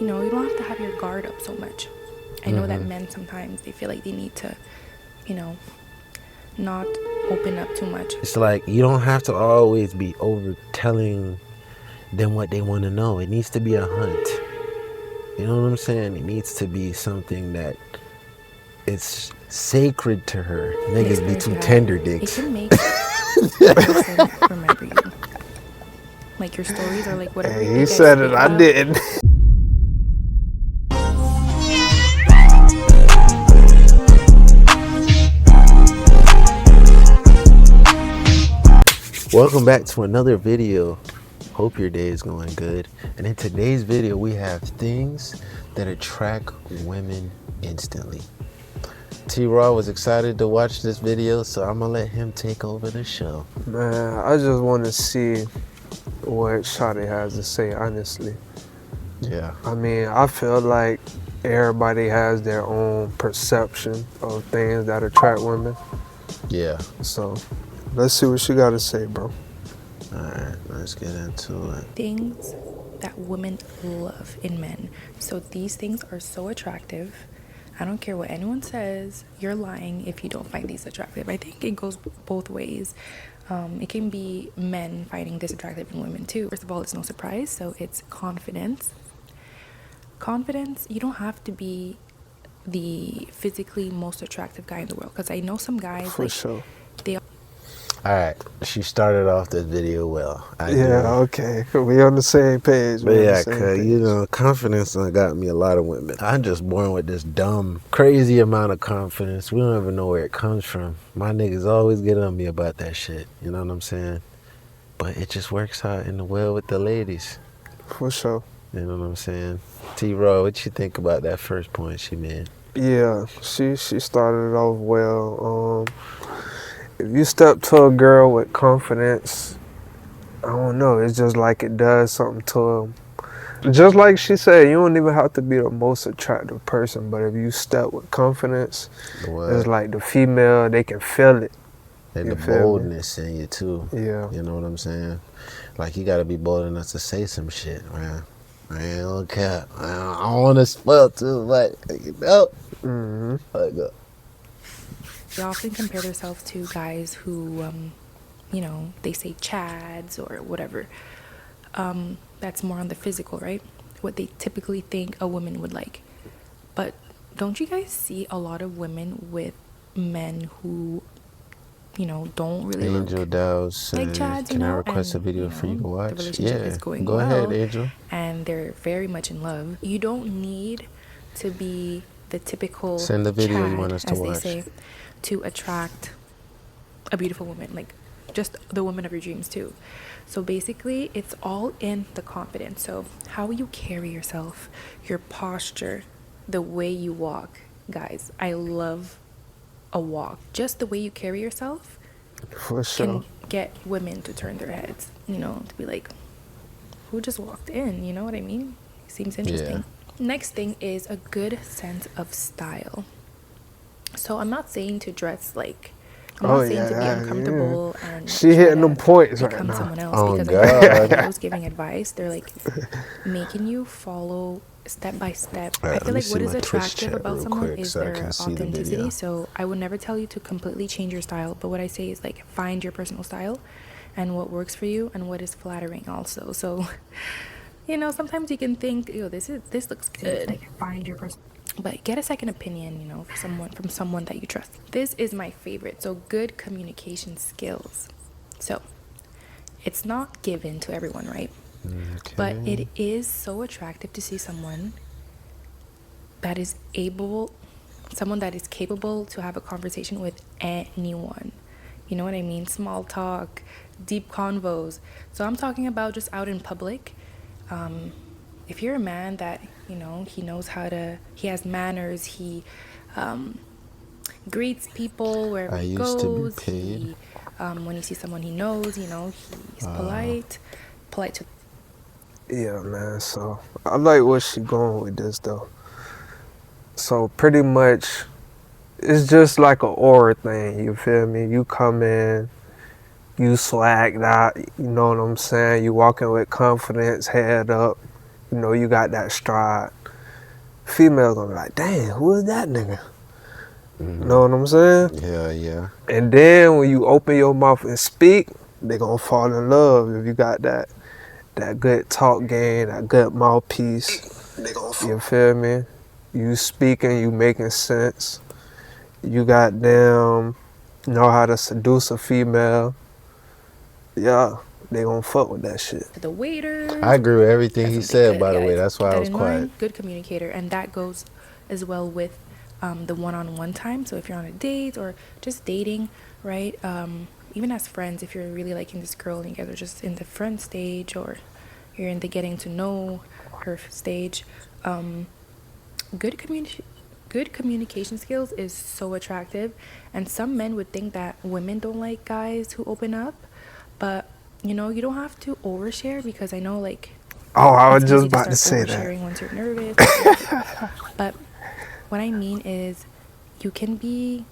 you don't have to have your guard up so much. I know that men sometimes, they feel like they need to, not open up too much. It's like you don't have to always be over telling them what they want to know. It needs to be a hunt. You know what I'm saying? It needs to be something that it's sacred to her. Niggas be too tender dicks. It can make person remember you. Like your stories or like whatever. He said it, I didn't. Welcome back to another video. Hope your day is going good. And in today's video, we have things that attract women instantly. T-Raw was excited to watch this video, so I'm gonna let him take over the show. Man, I just want to see what Shawty has to say, honestly. Yeah. I mean, I feel like everybody has their own perception of things that attract women. Yeah. So, let's see what she got to say, bro. Alright, let's get into it. Things that women love in men. So these things are so attractive. I don't care what anyone says, you're lying if you don't find these attractive. I think it goes both ways. It can be men finding this attractive in women too. First of all, it's no surprise, so it's confidence. Confidence, you don't have to be the physically most attractive guy in the world, because I know some guys For sure. Alright, she started off this video well. Okay. We on the same page. But yeah, cause confidence done got me a lot of women. I'm just born with this dumb, crazy amount of confidence. We don't even know where it comes from. My niggas always get on me about that shit. You know what I'm saying? But it just works out in the well with the ladies. For sure. You know what I'm saying? T-Raw, what you think about that first point she made? Yeah, she started it off well. If you step to a girl with confidence, I don't know, it's just like it does something to them. Just like she said, you don't even have to be the most attractive person, but if you step with confidence, it's like the female, they can feel it. And the boldness in you too. Yeah. You know what I'm saying? Like you gotta be bold enough to say some shit, man. I don't care. I don't want to spoil too much, you know? They often compare themselves to guys who, they say chads or whatever. That's more on the physical, right? What they typically think a woman would like. But don't you guys see a lot of women with men who, don't really Angel look Dow's like chads, can I request a video for you to watch? The relationship is going go well, ahead, Angel. And they're very much in love. You don't need to be the typical Send the video Chad, you want us to as watch. they say, to attract a beautiful woman, like just the woman of your dreams too. So basically it's all in the confidence. So how you carry yourself, your posture, the way you walk. Guys, I love a walk. Just the way you carry yourself For sure. can get women to turn their heads, to be like, who just walked in? You know what I mean? Seems interesting. Next thing is a good sense of style. So I'm not saying to dress like, I'm not saying to be uncomfortable and she hitting them points right become now. someone else. Oh, because God. I was giving advice. They're like making you follow step by step. Right, I feel like what is my Twitch attractive chat about real someone quick is so I their can see the video. authenticity. So I would never tell you to completely change your style, but what I say is like find your personal style and what works for you and what is flattering also. So sometimes you can think, this looks good. Like find your personal. But get a second opinion, from someone that you trust. This is my favorite. So good communication skills. So it's not given to everyone, right? Okay. But it is so attractive to see someone that is capable to have a conversation with anyone. You know what I mean? Small talk, deep convos. So I'm talking about just out in public. If you're a man that, he knows he has manners, he greets people wherever he goes. To be paid. When you see someone he knows, he's polite to. Yeah, man. So I like where she going with this though. So pretty much, it's just like an aura thing. You feel me? You come in, you swagged out. You know what I'm saying? You walking with confidence, head up. you know, you got that stride, female gonna be like, damn, who is that nigga? Mhm. Know what I'm saying? Yeah. And then when you open your mouth and speak, they gonna fall in love if you got that good talk game, that good mouthpiece. You feel me? You speaking, you making sense. You goddamn know how to seduce a female. Yeah, they gonna fuck with that shit. To the waiters. I agree with everything That's he something said, good, by the way. guys. That's why Keep I that was in quiet. mind. Good communicator, and that goes as well with the one-on-one time. So if you're on a date or just dating, right? Even as friends, if you're really liking this girl and you guys are just in the friend stage or you're in the getting to know her stage, good communication skills is so attractive. And some men would think that women don't like guys who open up, but you know, you don't have to overshare, because I know, like, Oh, I was it's just easy about to to start say that. oversharing once you're nervous. But what I mean is, you can be,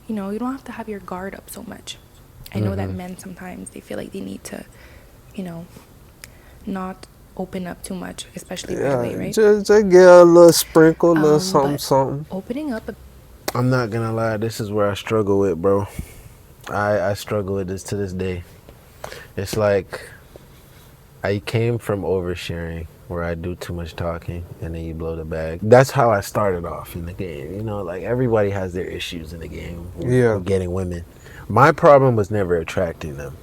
you know, you don't have to have your guard up so much. I know that men sometimes they feel like they need to, you know, not open up too much, especially right away, right? Just get a little sprinkle, a little something, But something. opening up I'm not gonna lie, this is where I struggle with, bro. I struggle with this to this day. It's like I came from oversharing, where I do too much talking and then you blow the bag. That's how I started off in the game. You know, like everybody has their issues in the game with getting women. My problem was never attracting them.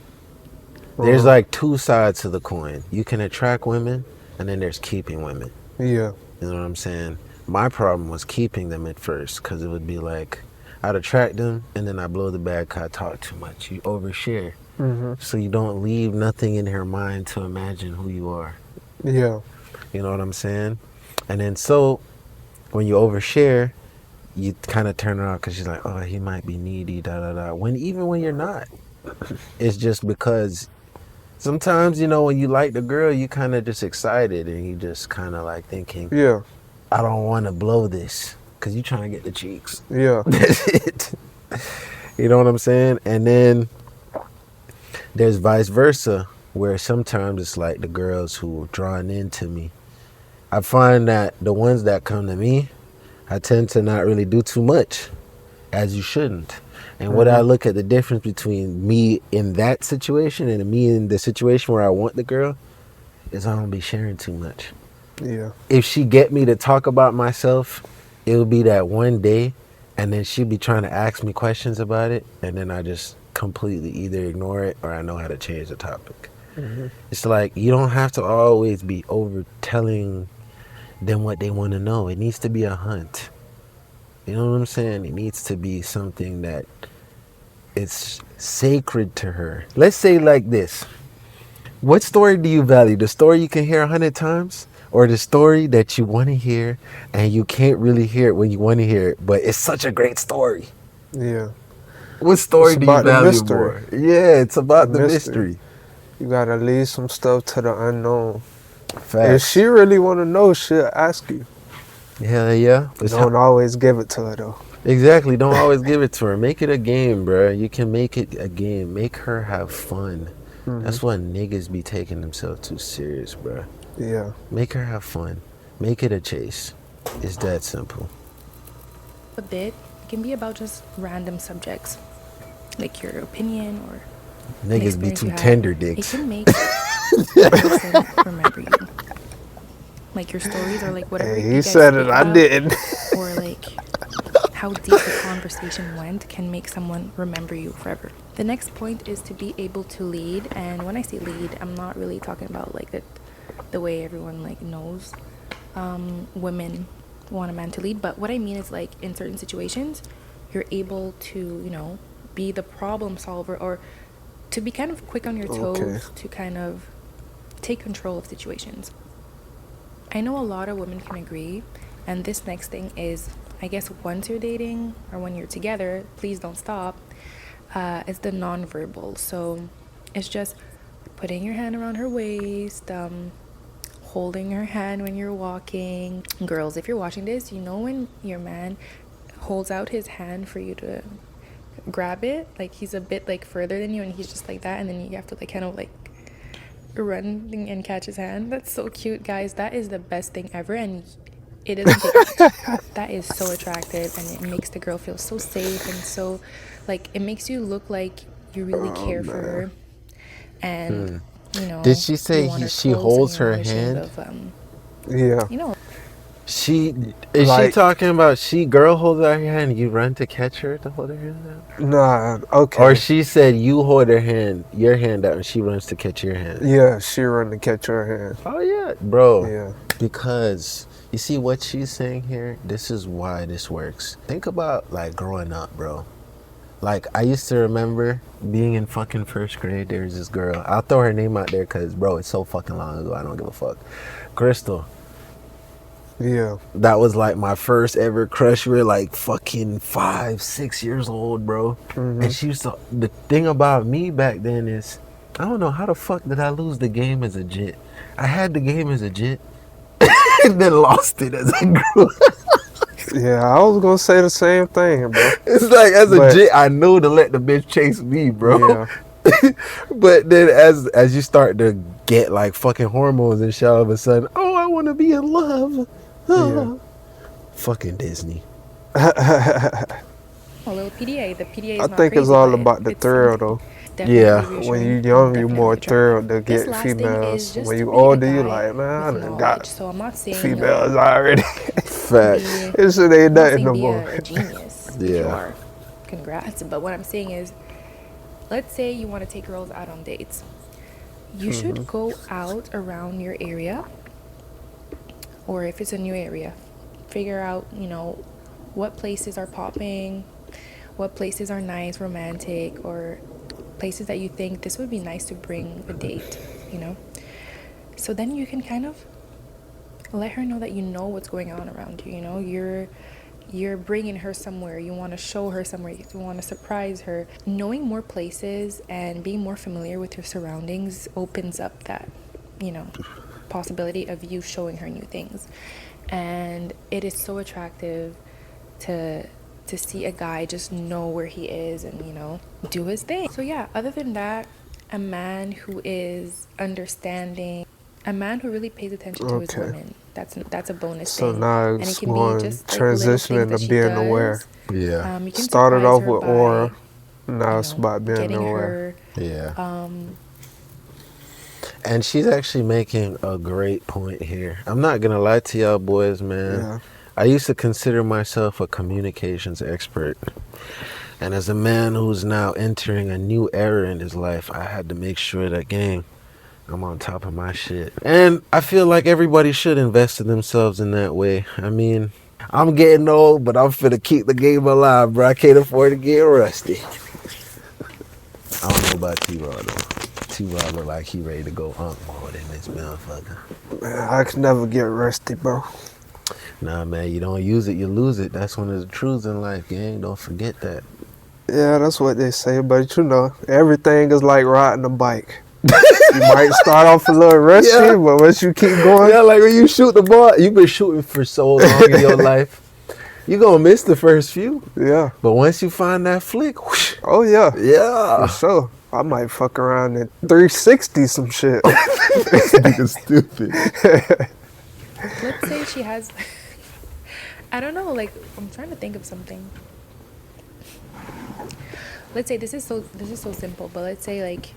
There's like two sides to the coin. You can attract women, and then there's keeping women. Yeah. You know what I'm saying? My problem was keeping them at first, because it would be like I'd attract them and then I blow the bag because I talk too much. You overshare. So you don't leave nothing in her mind to imagine who you are. Yeah. You know what I'm saying? And then so when you overshare, you kind of turn her off because she's like, oh, he might be needy, da-da-da. Even when you're not. It's just because sometimes, you know, when you like the girl, you kind of just excited and you just kind of like thinking, Yeah. I don't want to blow this, because you trying to get the cheeks. Yeah. That's it. You know what I'm saying? And then there's vice versa, where sometimes it's like the girls who are drawn into me. I find that the ones that come to me, I tend to not really do too much, as you shouldn't. And what I look at the difference between me in that situation and me in the situation where I want the girl is I don't be sharing too much. Yeah. If she get me to talk about myself, it'll be that one day, and then she'll be trying to ask me questions about it, and then I just completely either ignore it or I know how to change the topic. It's like you don't have to always be over telling them what they want to know. It needs to be a hunt. You know what I'm saying? It needs to be something that it's sacred to her. Let's say like this. What story do you value? The story you can hear 100 times, or the story that you want to hear and you can't really hear it when you want to hear it, but it's such a great story? Yeah. What story It's do you about the value mystery. more? Yeah, it's about the mystery. You gotta leave some stuff to the unknown. If Facts. she really wanna know, she'll ask you. Hell yeah. Don't always give it to her though. Exactly. Don't always give it to her. Make it a game, bro. You can make it a game. Make her have fun. That's why niggas be taking themselves too serious, bro. Yeah. Make her have fun. Make it a chase. It's that simple. a bit, it can be about just random subjects, like your opinion or an Niggas be experience too you had. tender It dicks. can make the person remember you. Like your stories or like whatever Hey, you he guys said speak it, I about, didn't. or like how deep the conversation went can make someone remember you forever. The next point is to be able to lead, and when I say lead, I'm not really talking about like the way everyone like knows women want a man to lead, but what I mean is like in certain situations you're able to, you know, be the problem solver or to be kind of quick on your toes, to kind of take control of situations. I know a lot of women can agree, and this next thing is, I guess once you're dating or when you're together, please don't stop, is the nonverbal. So it's just putting your hand around her waist, holding her hand when you're walking. Girls, if you're watching this, you know when your man holds out his hand for you to grab it, like he's a bit like further than you and he's just like that, and then you have to like kind of like running and catch his hand. That's so cute, guys. That is the best thing ever, and it doesn't take much. That is so attractive, and it makes the girl feel so safe and so, like, it makes you look like you really care for her, and you know. Did she say you want her she close holds and you're her not ashamed hand? of, Yeah. you know. She is she Like- talking about she girl holds her hand and you run to catch her to hold her hand out? Nah. Okay. Or she said you hold her hand, your hand out, and she runs to catch your hand. Yeah, she run to catch her hand. Oh yeah, bro. Yeah. Because you see what she's saying here? This is why this works. Think about like growing up, bro. Like I used to remember being in fucking first grade. There's this girl. I'll throw her name out there because, bro, it's so fucking long ago. I don't give a fuck. Crystal. Yeah. That was like my first ever crush. We were like fucking 5, 6 years old, bro. And she used to. The thing about me back then is, I don't know how the fuck did I lose the game as a jit. I had the game as a jit, and then lost it as I grew. Yeah, I was gonna say the same thing, bro. It's like as a But- jit, I knew to let the bitch chase me, bro. Yeah. But then as you start to get like fucking hormones and shit, all of a sudden, oh, I want to be in love. Oh. Fucking Disney. A little PDA. The PDA is I not think crazy, it's all but about the it's thrill, something though. definitely Yeah. reassuring, When you young, you definitely more attractive. thrilled to This get last thing is females. just When to you be a older, you guy like, man, I with done knowledge. got So I'm not saying females already. Facts. This shit ain't I'm not nothing saying no be more. a genius. If you Yeah. are, congrats. But what I'm saying is, let's say you want to take girls out on dates. You should go out around your area, or if it's a new area, figure out, you know, what places are popping, what places are nice, romantic, or places that you think this would be nice to bring a date, you know. So then you can kind of let her know that you know what's going on around you. You know, you're bringing her somewhere. You want to show her somewhere. You want to surprise her. Knowing more places and being more familiar with your surroundings opens up that, you know, possibility of you showing her new things. And it is so attractive to see a guy just know where he is and, you know, do his thing. So yeah, other than that, a man who is understanding, a man who really pays attention to his Okay. women, that's a bonus So thing. now And it it's can be going just like little things transitioning that to she being does. aware. Yeah. You can Started surprise off her with by, aura. Now you it's know, about being getting aware. her Yeah. And she's actually making a great point here. I'm not gonna lie to y'all boys, man. Yeah. I used to consider myself a communications expert. And as a man who's now entering a new era in his life, I had to make sure that, gang, I'm on top of my shit. And I feel like everybody should invest in themselves in that way. I mean, I'm getting old, but I'm finna keep the game alive, bro. I can't afford to get rusty. I don't know about T-Raw, though. T-Raw look like he ready to go unk mode in this motherfucker. Man, I can never get rusty, bro. Nah, man, you don't use it, you lose it. That's one of the truths in life, gang. Don't forget that. Yeah, that's what they say, but you know, everything is like riding a bike. You might start off a little rusty, Yeah. but once you keep going, Yeah, like when you shoot the ball, you've been shooting for so long in your life. You gonna miss the first few. yeah. But once you find that flick, whoosh, Oh yeah, yeah. for sure. I might fuck around at 360 some shit. Nigga stupid. let's say she has I don't know, like I'm trying to think of something. Let's say this is so simple, but let's say like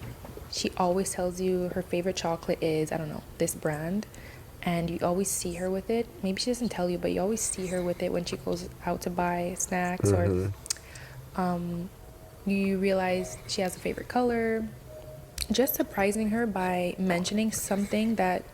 she always tells you her favorite chocolate is, I don't know, this brand, and you always see her with it. Maybe she doesn't tell you, but you always see her with it when she goes out to buy snacks, or you realize she has a favorite color. Just surprising her by mentioning something that,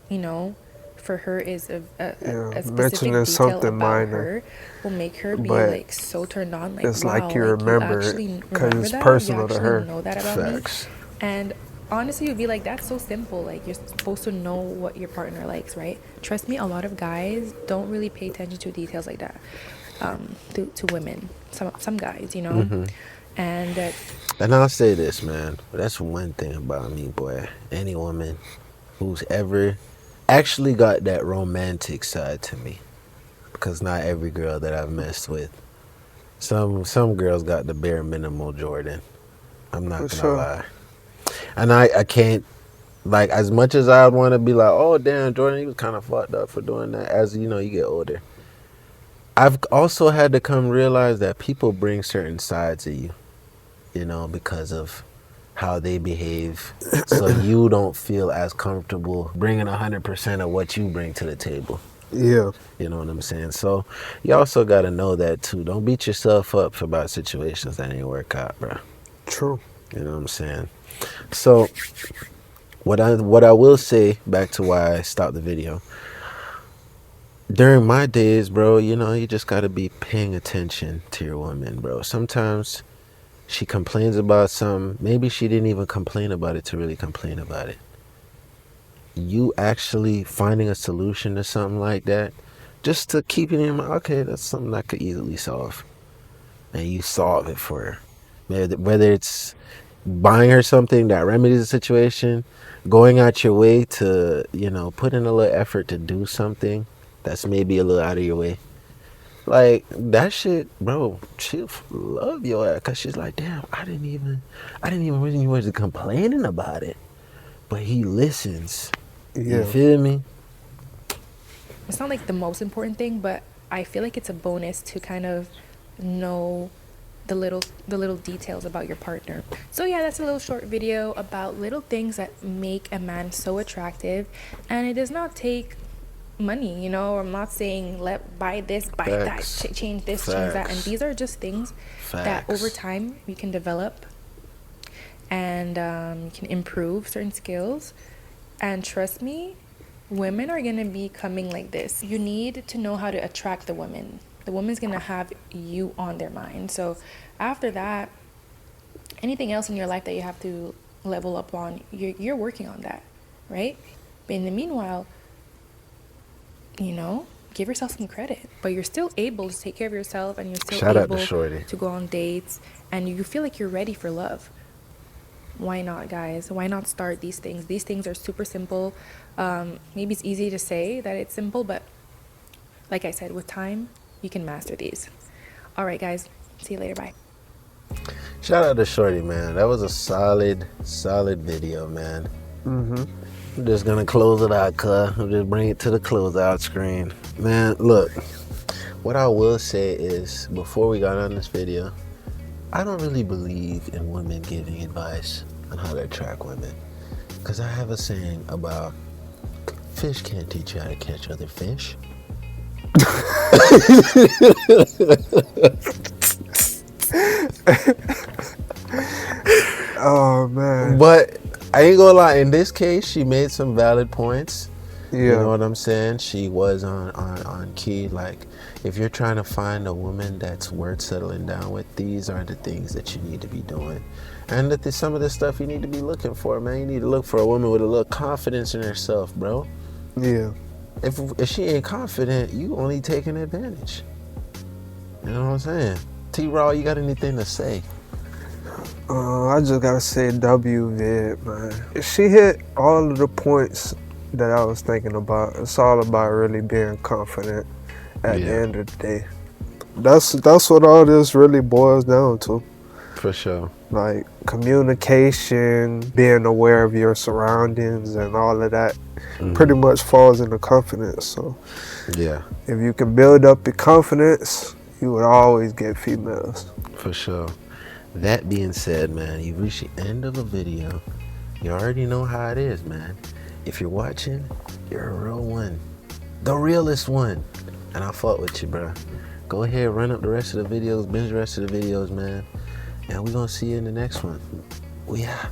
you know, for her is a specific mentioning detail something about minor. her will make her be But like so turned on. Like, it's wow, like you remember it actually 'cause remember it's that? personal You to actually her. know that about Facts. me. And honestly, you'd be like, that's so simple. Like, you're supposed to know what your partner likes, right? Trust me, a lot of guys don't really pay attention to details like that. To women, some guys, you know. And And I'll say this, man. That's one thing about me, boy. Any woman who's ever actually got that romantic side to me. Because not every girl that I've messed with. Some girls got the bare minimal Jordan. I'm not For gonna sure. lie. And I can't Like, as much as I want to be like, oh, damn, Jordan, you was kind of fucked up for doing that. As, you know, you get older. I've also had to come realize that people bring certain sides of you, you know, because of how they behave. So you don't feel as comfortable bringing 100% of what you bring to the table. Yeah. You know what I'm saying? So you also got to know that, too. Don't beat yourself up for about situations that ain't work out, bro. True. You know what I'm saying? So what I will say, back to why I stopped the video, during my days, bro, you know, you just gotta be paying attention to your woman, bro. Sometimes she complains about something. Maybe she didn't even complain about it to really complain about it. You actually finding a solution to something like that, just to keep it in mind, okay, that's something I could easily solve. And you solve it for her. Whether it's buying her something that remedies the situation, going out your way to, you know, put in a little effort to do something that's maybe a little out of your way. Like, that shit, bro, she'll love your ass, because she's like, damn, I didn't even really he was complaining about it, but he listens. You Yeah. feel me? It's not like the most important thing, but I feel like it's a bonus to kind of know the little details about your partner. So yeah, that's a little short video about little things that make a man so attractive, and it does not take money, you know. I'm not saying buy this, buy Facts. that, change this, change that, and Facts. these are just things that Facts. over time you can develop, and you can improve certain skills. And trust me, women are gonna be coming like this. You need to know how to attract the woman. The woman's gonna have you on their mind. So after that, anything else in your life that you have to level up on, you're working on that, right? But in the meanwhile, you know, give yourself some credit. But you're still able to take care of yourself, and you're still Shout out to able Shorty. to go on dates, and you feel like you're ready for love. Why not, guys? Why not start these things? These things are super simple. Maybe it's easy to say that it's simple, but like I said, with time, you can master these. All right, guys. See you later. Bye. Shout out to Shorty, man. That was a solid video, man. Mm-hmm. I'm just gonna close it out, cuz. I'll just bring it to the closeout screen. Man, look, what I will say is, before we got on this video, I don't really believe in women giving advice on how to attract women. Because I have a saying about fish can't teach you how to catch other fish. Oh man. But I ain't gonna lie, in this case, she made some valid points. Yeah. You know what I'm saying? She was on key. Like, if you're trying to find a woman that's worth settling down with, these are the things that you need to be doing. And that there's some of the stuff you need to be looking for, man. You need to look for a woman with a little confidence in herself, bro. Yeah. If she ain't confident, you only taking advantage. You know what I'm saying? T-Raw, you got anything to say? I just gotta say vid, man. She hit all of the points that I was thinking about. It's all about really being confident at the end of the day. That's what all this really boils down to. For sure. Like communication, being aware of your surroundings, and all of that pretty much falls into confidence. So yeah, if you can build up your confidence, you would always get females. For sure. That being said, man, you've reached the end of the video. You already know how it is, man. If you're watching, you're a real one. The realest one. And I fought with you, bro. Go ahead, run up the rest of the videos, binge the rest of the videos, man. And we're gonna see you in the next one. We out.